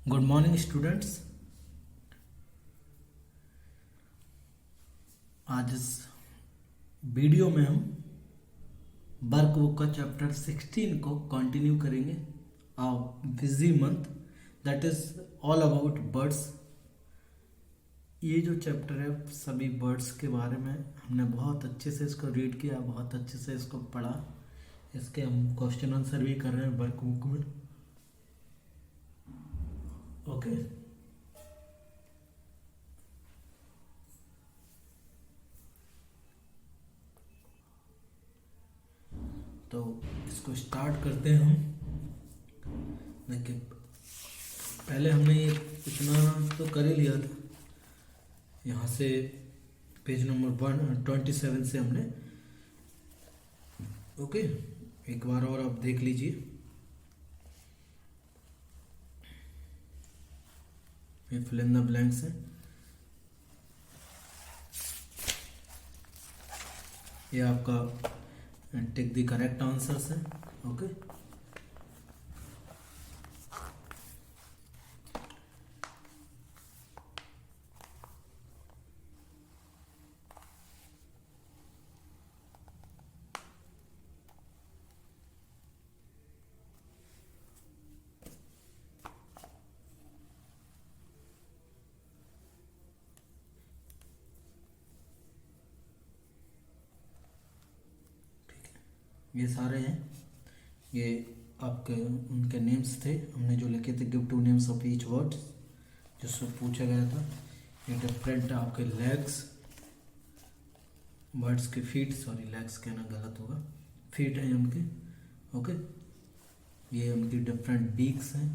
Good morning students. आज इस video में हम वर्क बुक का चैप्टर 16 को कंटिन्यू करेंगे। A busy month that is all about birds. ये जो चैप्टर है सभी बर्ड्स के बारे में हमने बहुत अच्छे से इसको रीड किया, बहुत अच्छे से इसको पढ़ा। इसके हम क्वेश्चन आंसर भी कर रहे हैं वर्क बुक में। ओके तो इसको स्टार्ट करते हैं हम। देखिए पहले हमने ये इतना तो कर ही लिया था। यहाँ से पेज नंबर 127 से हमने ओके एक बार और आप देख लीजिए। ये फिल इन द ब्लैंक्स है। ये आपका टेक द करेक्ट आंसर्स है। ओके ये सारे हैं, ये आपके उनके नेम्स थे हमने जो लिखे थे। Give two names of each word जिससे पूछा गया था। ये डिफरेंट आपके लेग्स, बर्ड्स के फीट, सॉरी लेग्स कहना गलत होगा, फीट हैं उनके। ओके ये उनकी डिफरेंट बीक्स हैं।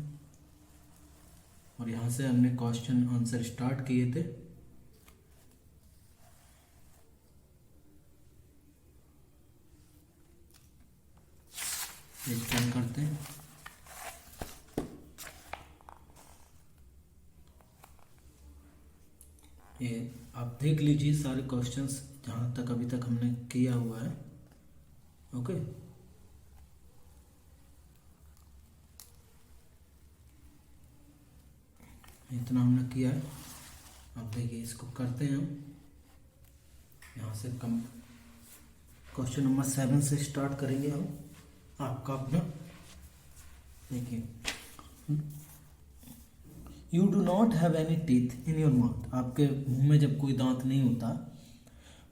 और यहाँ से हमने क्वेश्चन आंसर स्टार्ट किए थे। स्टार्ट करते हैं। ये आप देख लीजिए सारे क्वेश्चंस जहाँ तक अभी तक हमने किया हुआ है। ओके इतना हमने किया है। अब देखिए इसको करते हैं हम। यहाँ से कम क्वेश्चन नंबर 7 से स्टार्ट करेंगे हम। आपका अपना देखिए, you do not have any teeth in your mouth. आपके मुंह में जब कोई दांत नहीं होता,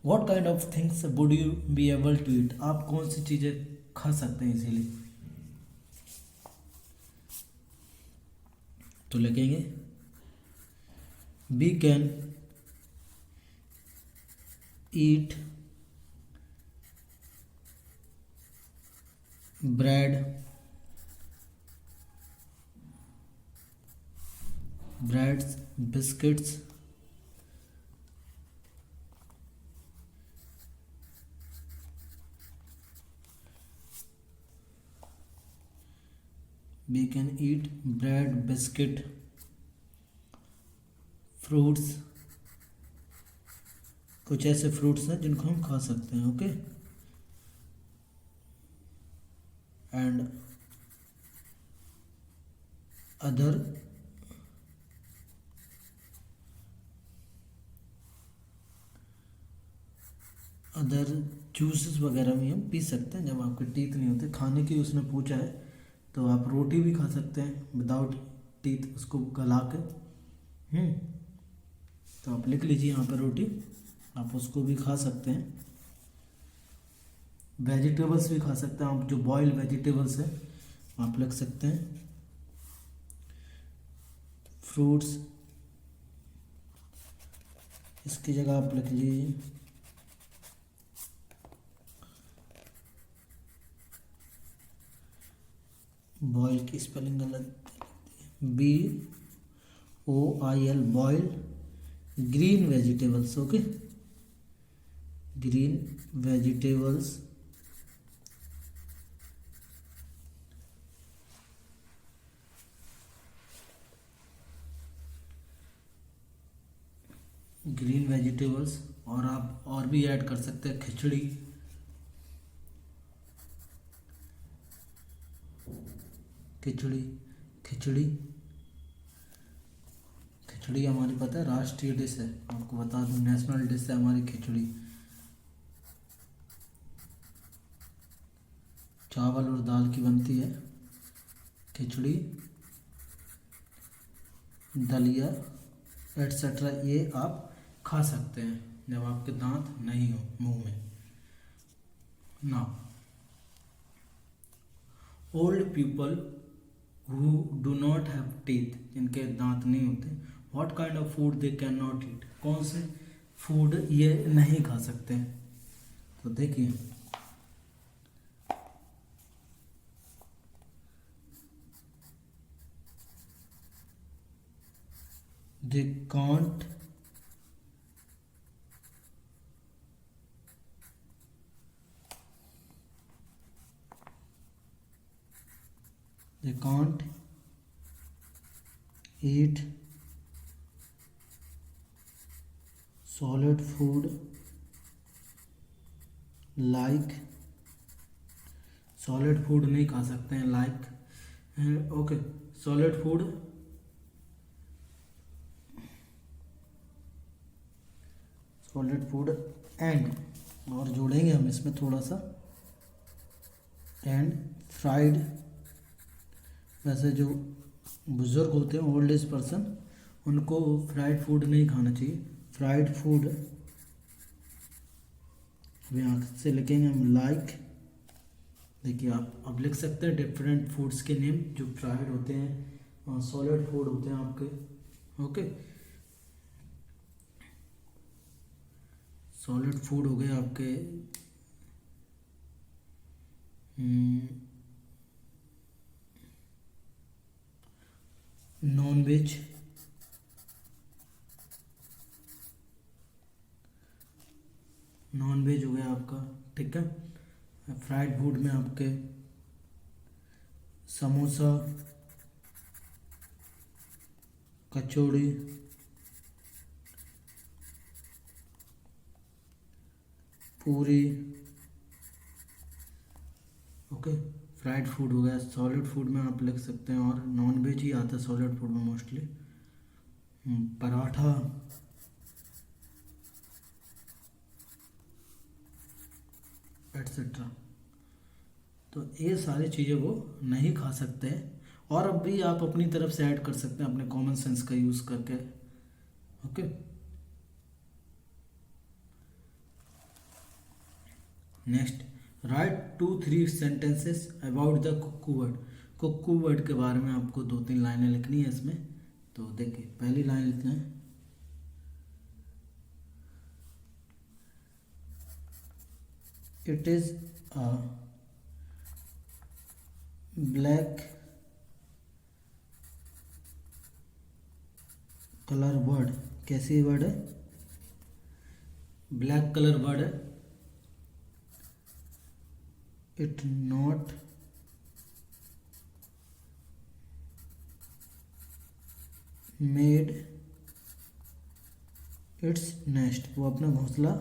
what kind of things would you be able to eat. आप कौन सी चीजें खा सकते हैं इजीली। तो लिखेंगे we can eat bread, breads, biscuits, we can eat bread, biscuit, fruits। कुछ ऐसे फ्रूट्स हैं जिनको हम खा सकते हैं। ओके एंड अदर जूसेस वगैरह भी हम पी सकते हैं जब आपके टीथ नहीं होते। खाने की उसने पूछा है तो आप रोटी भी खा सकते हैं विदाउट टीथ, उसको गला के। तो आप लिख लीजिए यहाँ पर रोटी, आप उसको भी खा सकते हैं। वेजिटेबल्स भी खा सकते हैं आप, जो बॉइल्ड वेजिटेबल्स है आप लिख सकते हैं। फ्रूट्स इसकी जगह आप लिख लीजिए बॉयल की स्पेलिंग गलत, BOIL boil. Green vegetables, okay green vegetables, green vegetables. और आप और भी ऐड कर सकते हैं खिचड़ी, खिचड़ी, खिचड़ी हमारी पता है राष्ट्रीय डिश है, आपको बता दूं नेशनल डिश है हमारी खिचड़ी। चावल और दाल की बनती है खिचड़ी, दलिया एट्सेट्रा, ये आप खा सकते हैं जब आपके दांत नहीं हो मुंह में ना। Old people who do not have teeth, जिनके दांत नहीं होते, what kind of food they can not eat, कौन से फूड ये नहीं खा सकते हैं? तो देखिए they can't they can't eat solid food like, solid food नहीं खा सकते हैं like, okay, solid food and, और जोड़ेंगे हम इसमें थोड़ा सा, एंड फ्राइड, वैसे जो बुज़ुर्ग होते हैं ओल्ड एज पर्सन, उनको फ्राइड फूड नहीं खाना चाहिए। फ्राइड फूड अभी आँख से लिखेंगे हम लाइक, देखिए आप अब लिख सकते हैं डिफरेंट फूड्स के नेम जो फ्राइड होते हैं, सॉलिड फूड होते हैं आपके, ओके। सॉलिड फूड हो गए आपके नॉन वेज, हो गया आपका, ठीक है। फ्राइड फूड में आपके समोसा, कचौड़ी, पूरी, ओके, फ्राइड फूड हो गया। सॉलिड फूड में आप लिख सकते हैं, और नॉन वेज ही आता है सॉलिड फूड में मोस्टली, पराठा, एट्सेट्रा। तो ये सारी चीज़ें वो नहीं खा सकते हैं, और अब भी आप अपनी तरफ से ऐड कर सकते हैं अपने कॉमन सेंस का यूज़ करके, okay. Next, right 2-3 sentences about the cuckoo word. Cuckoo word के बारे में आपको 2-3 लाइनें लिखनी है इसमें। तो देखिए पहली लाइन लिखते हैं, it is a black colour word. कैसी वर्ड है? ब्लैक कलर वर्ड है। It not made its nest, वो अपना घोंसला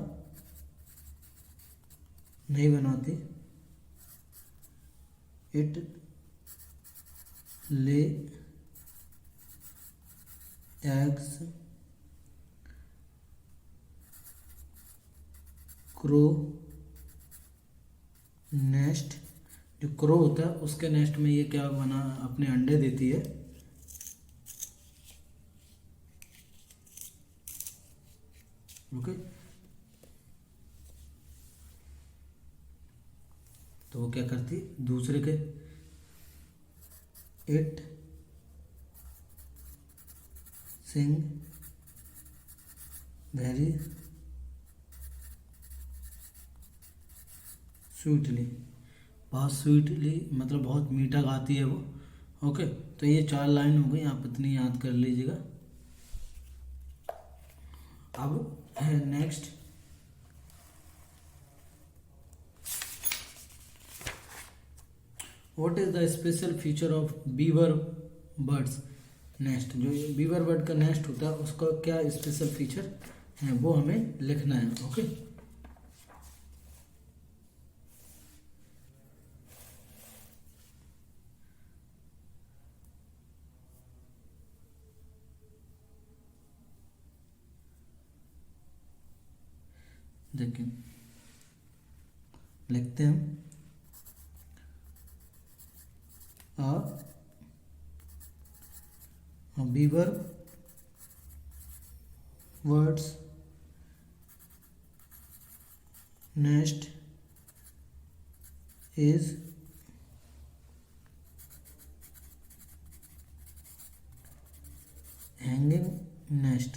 नहीं बनाती। It lay eggs crow nest, जो क्रो होता है उसके नेस्ट में ये क्या बना, अपने अंडे देती है, ओके। तो वो क्या करती, दूसरे के, इट सिंग वेरी स्वीटली, बहुत स्वीटली मतलब बहुत मीठा गाती है वो, ओके। तो ये 4 लाइन हो गई, आप इतनी याद कर लीजिएगा। अब है next, what is the special feature of beaver birds nest. जो बीवर बर्ड का नेस्ट होता है उसका क्या स्पेशल फीचर है वो हमें लिखना है, ओके। देखिए लिखते हैं a beaver bird's nest is hanging nest.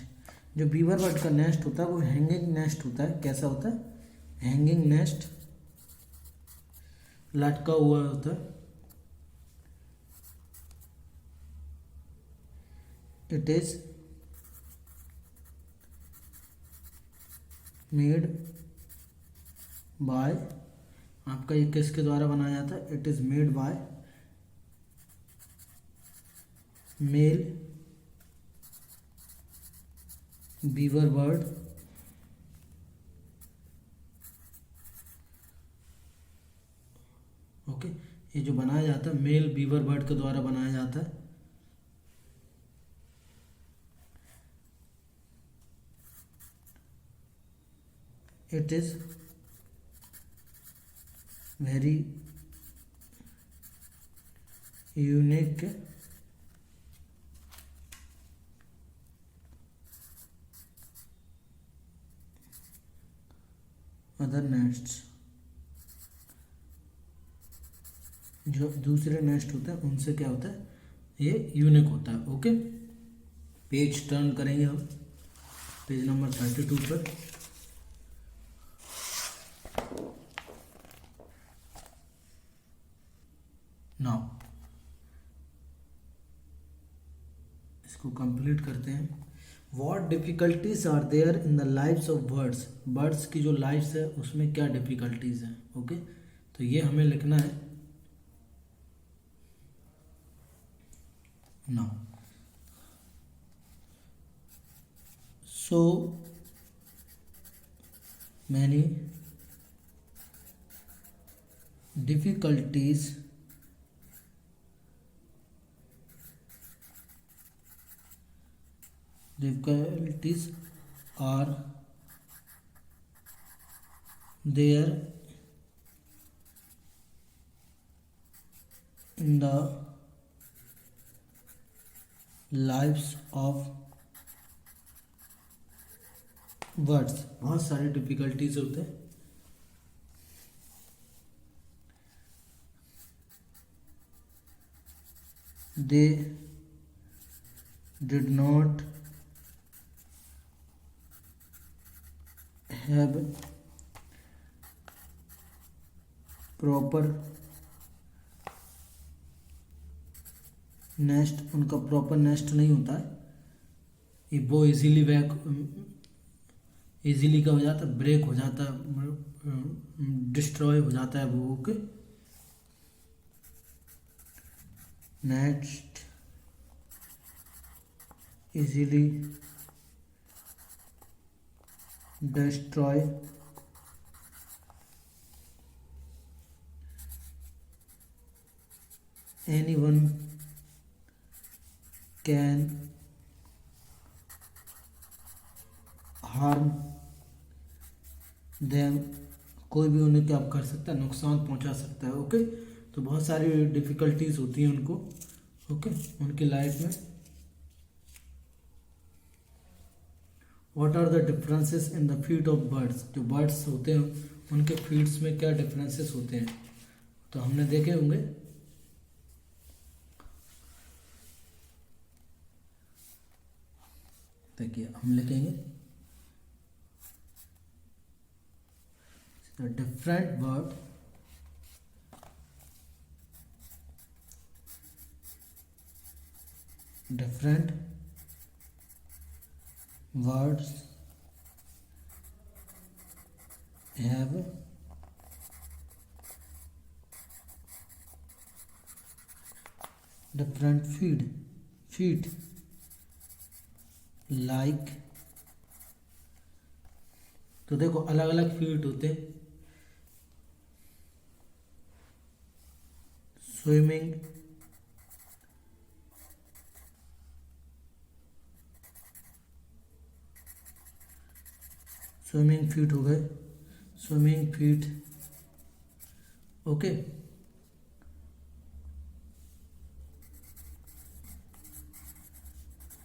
जो बीवर बर्ड का नेस्ट होता है वो हैंगिंग नेस्ट होता है। कैसा होता है? हैंगिंग नेस्ट, लटका हुआ होता है। इट इज मेड बाय, आपका ये किसके द्वारा बनाया जाता है? It is made by male weaver bird okay. ये जो बनाया जाता है मेल बीवर बर्ड के द्वारा बनाया जाता है। It is very unique other nests, जो दूसरे नेस्ट होते हैं उनसे क्या होता है? ये यूनिक होता है। ओके, पेज टर्न करेंगे हम पेज नंबर 32 पर। नाउ इसको कंप्लीट करते हैं। What difficulties are there in the lifes of birds? Birds की जो लाइफ्स है उसमें क्या डिफ़िकल्टीज हैं? ओके, तो ये हमें लिखना है। Now so many difficulties are there in the lives of birds। बहुत सारे डिफिकल्टीज होते हैं। they did not have proper nest, उनका प्रॉपर नेस्ट नहीं होता है। ये वो इजीली इजीली क्या हो जाता है? ब्रेक हो जाता है, डिस्ट्रॉय हो जाता है वो। Okay, next easily destroy anyone can harm them, कोई भी उन्हें क्या कर सकता है? नुकसान पहुंचा सकता है। ओके, तो बहुत सारी डिफिकल्टीज होती हैं उनको, ओके, उनकी लाइफ में। What are the differences in the feet of birds? जो बर्ड्स होते हैं उनके फीट्स में क्या डिफरेंसेस होते हैं? तो हमने देखे होंगे। देखिए हम लिखेंगे different bird different words have different feet like। तो देखो अलग अलग फीट होते हैं। स्विमिंग, स्विमिंग फीट हो गए। swimming feet. Okay,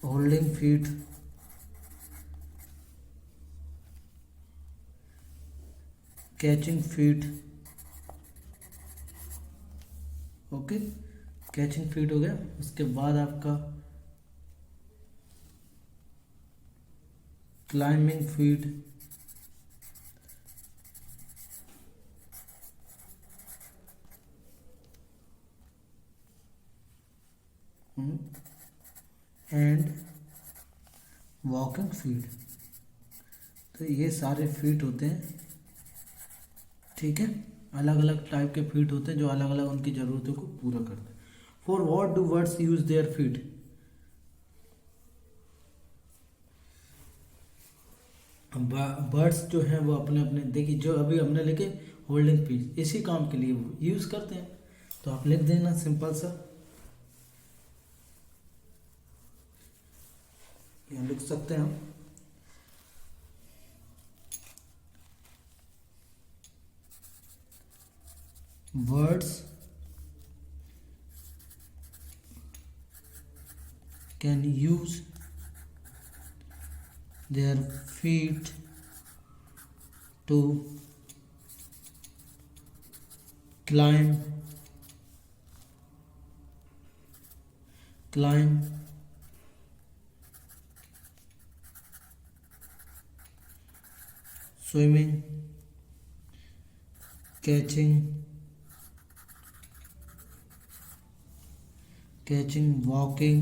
holding feet, catching feet. Okay, catching feet हो गया। उसके बाद आपका climbing feet, and walking feet. तो ये सारे फीट होते हैं, ठीक है। अलग अलग टाइप के फीट होते हैं जो अलग अलग उनकी ज़रूरतों को पूरा करते हैं। For what do birds use their feet? Birds जो हैं वो अपने अपने, देखिए जो अभी हमने लिखे होल्डिंग फीट, इसी काम के लिए वो यूज करते हैं। तो आप लिख देना सिंपल सा, यहाँ लिख सकते हैं हम। Birds can use their feet to climb, swimming, catching, walking,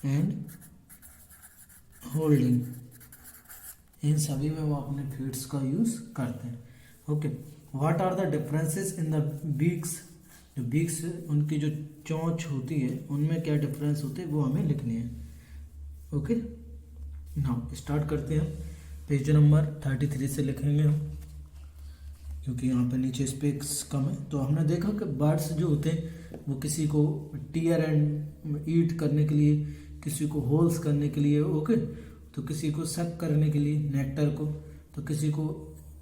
and holding. इन सभी में वो अपने फीट्स का यूज करते हैं। Okay, what are the differences in the beaks? जो बीक्स उनकी जो चोंच होती है उनमें क्या डिफरेंस होते हैं वो हमें लिखनी है। ओके, नाउ स्टार्ट करते हैं। पेज नंबर 33 से लिखेंगे हम, क्योंकि यहाँ पे नीचे स्पेस कम है। तो हमने देखा कि बर्ड्स जो होते हैं वो किसी को टीयर एंड ईट करने के लिए, किसी को होल्स करने के लिए, ओके, तो किसी को सक करने के लिए नेक्टर को, तो किसी को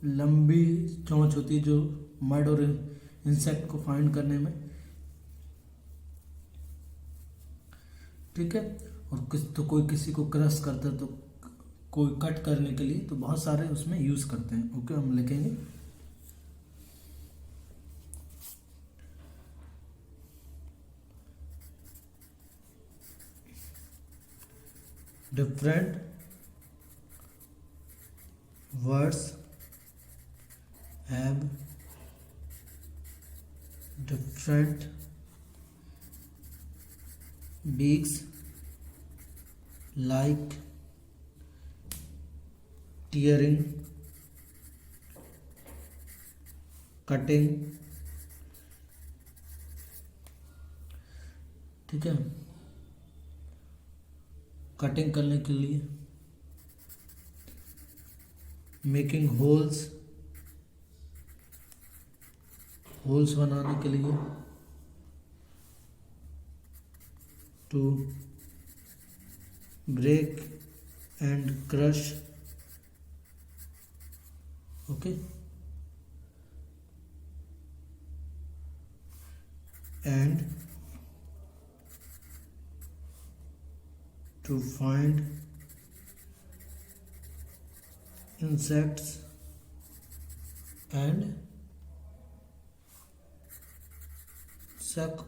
लंबी चोंच होती है जो मड और इंसेक्ट को फाइंड करने में, ठीक है। और तो कोई किसी को क्रश करता है, तो कोई कट करने के लिए, तो बहुत सारे उसमें यूज करते हैं। ओके, हम लिखेंगे different words have different beaks, like tearing, cutting, ठीक है, कटिंग करने के लिए, मेकिंग होल्स बनाने के लिए, to break and crush, okay, and to find insects and suck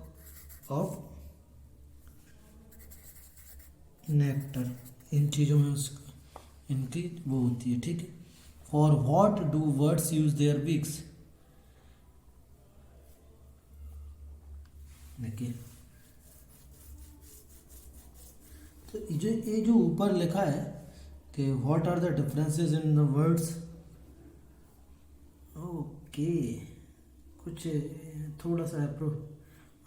of nectar। इन चीज़ों में इनकी वो होती है, ठीक है। For what do birds use their beaks? देखिए, तो ये जो ऊपर लिखा है कि what are the differences in the words, okay, कुछ थोड़ा सा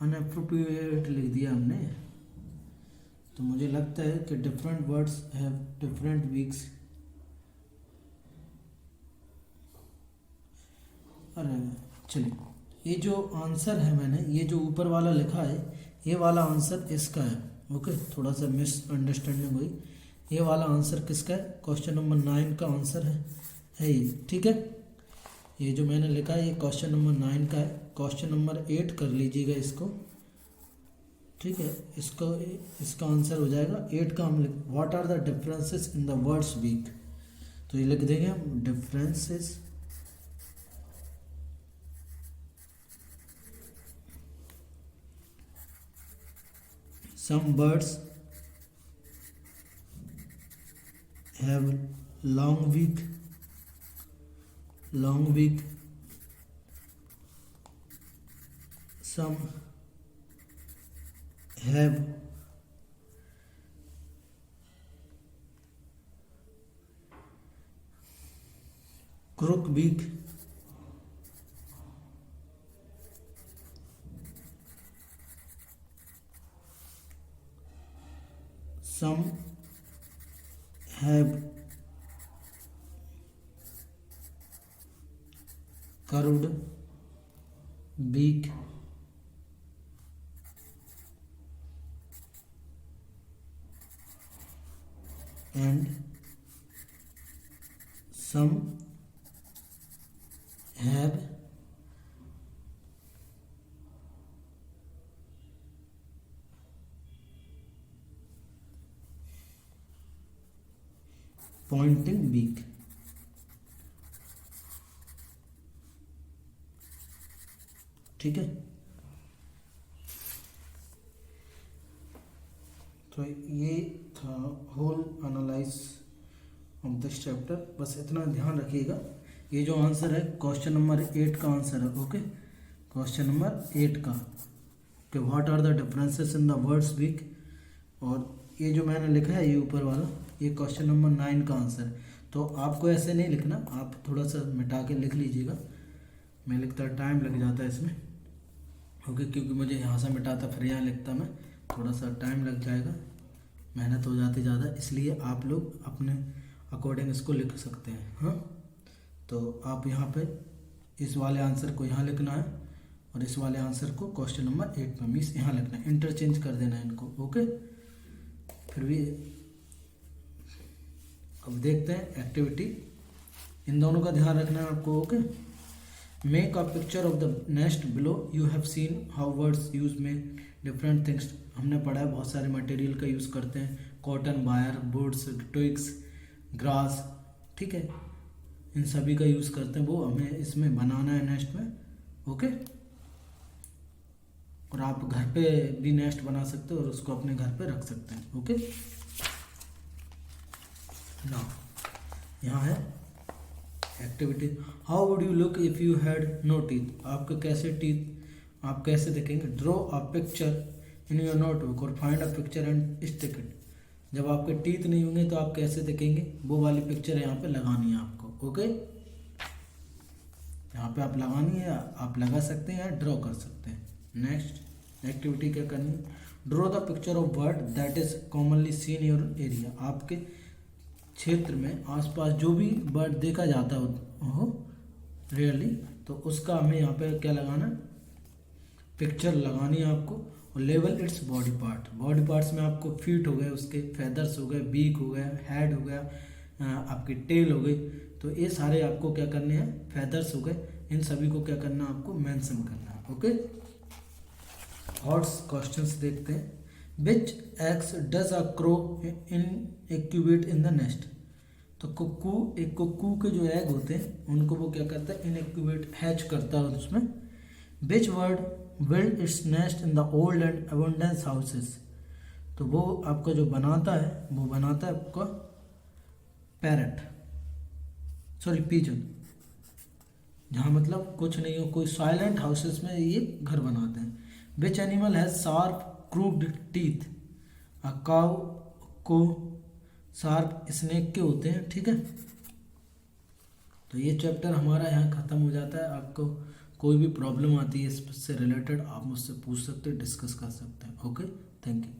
अनएप्रोप्रिएट लिख दिया हमने। तो मुझे लगता है कि different words have different weeks. अरे चलिए, ये जो आंसर है मैंने, ये जो ऊपर वाला लिखा है, ये वाला आंसर इसका है। ओके, थोड़ा सा मिसअंडरस्टैंडिंग हुई। ये वाला आंसर किसका है, क्वेश्चन नंबर 9 का आंसर है ये, ठीक है। ये जो मैंने लिखा है ये क्वेश्चन नंबर 9 का है। क्वेश्चन नंबर 8 कर लीजिएगा इसको, ठीक है। इसका आंसर हो जाएगा 8 का। हम what are the differences in the words beak, तो ये लिख देंगे हम differences some birds have long beak, some have crook beak, some have curved beak, and some have pointing beak, ठीक है। तो ये था whole analyse of this chapter. बस इतना ध्यान रखिएगा, ये जो आंसर है क्वेश्चन नंबर 8 का आंसर है, ओके। क्वेश्चन नंबर 8 का कि what are the differences in the words beak, और ये जो मैंने लिखा है ये ऊपर वाला ये क्वेश्चन नंबर 9 का आंसर है। तो आपको ऐसे नहीं लिखना, आप थोड़ा सा मिटा के लिख लीजिएगा। मैं लिखता टाइम लग जाता है इसमें, ओके, क्योंकि मुझे यहाँ से मिटाता फिर यहाँ लिखता मैं, थोड़ा सा टाइम लग जाएगा, मेहनत हो जाती ज़्यादा, इसलिए आप लोग अपने अकॉर्डिंग इसको लिख सकते हैं। हाँ, तो आप यहाँ पे इस वाले आंसर को यहाँ लिखना है और इस वाले आंसर को क्वेश्चन नंबर 8 में मीन्स यहाँ लिखना है, इंटरचेंज कर देना है इनको, ओके। फिर भी अब देखते हैं एक्टिविटी, इन दोनों का ध्यान रखना है आपको, okay. Make a picture of the nest below, you have seen how words use में डिफरेंट थिंग्स। हमने पढ़ा है बहुत सारे मटेरियल का यूज़ करते हैं, cotton, wire, woods, twigs, grass, ठीक है, इन सभी का यूज़ करते हैं, वो हमें इसमें बनाना है नेस्ट में, ओके। और आप घर पे भी नेस्ट बना सकते हो और उसको अपने घर पे रख सकते हैं, ओके। नाउ यहाँ है activity, how would you look if you had no teeth, आपके कैसे टीथ आप कैसे देखेंगे। Draw a picture in your notebook और find a picture and stick it, जब आपके टीथ नहीं होंगे तो आप कैसे देखेंगे, वो वाली पिक्चर यहाँ पे लगानी है आपको, ओके। यहाँ पे आप लगानी है, आप लगा सकते हैं या ड्रॉ कर सकते हैं। नेक्स्ट एक्टिविटी क्या करनी है, draw the picture of bird that is commonly seen your area, आपके क्षेत्र में आसपास जो भी बर्ड देखा जाता हो रियली, तो उसका हमें यहाँ पे क्या लगाना, पिक्चर लगानी है आपको। और level its body part, body parts में आपको फीट हो गए, उसके फेदर्स हो गए, बीक हो गया, हेड हो गया, आपकी टेल हो गई, तो ये सारे आपको क्या करने हैं, फेदर्स हो गए, इन सभी को क्या करना है आपको मेंशन करना है, ओके। हॉट्स क्वेश्चंस देखते हैं, which eggs does a crow incubate in the nest, तो कुक्कू के जो एग होते हैं उनको वो क्या करता है, इन एक्यूबेट हैच करता है उसमें। Which word build its nest in the old and abundance houses, तो वो आपका जो बनाता है वो बनाता है आपका पैरट, सॉरी पिजन, जहाँ मतलब कुछ नहीं हो, कोई साइलेंट हाउसेस में ये घर बनाते हैं। Which animal has sharp crooked teeth, a cow को शार्प स्नेक के होते हैं, ठीक है। तो ये चैप्टर हमारा यहाँ ख़त्म हो जाता है। आपको कोई भी प्रॉब्लम आती है इससे रिलेटेड आप मुझसे पूछ सकते हैं, डिस्कस कर सकते हैं, ओके। Thank you.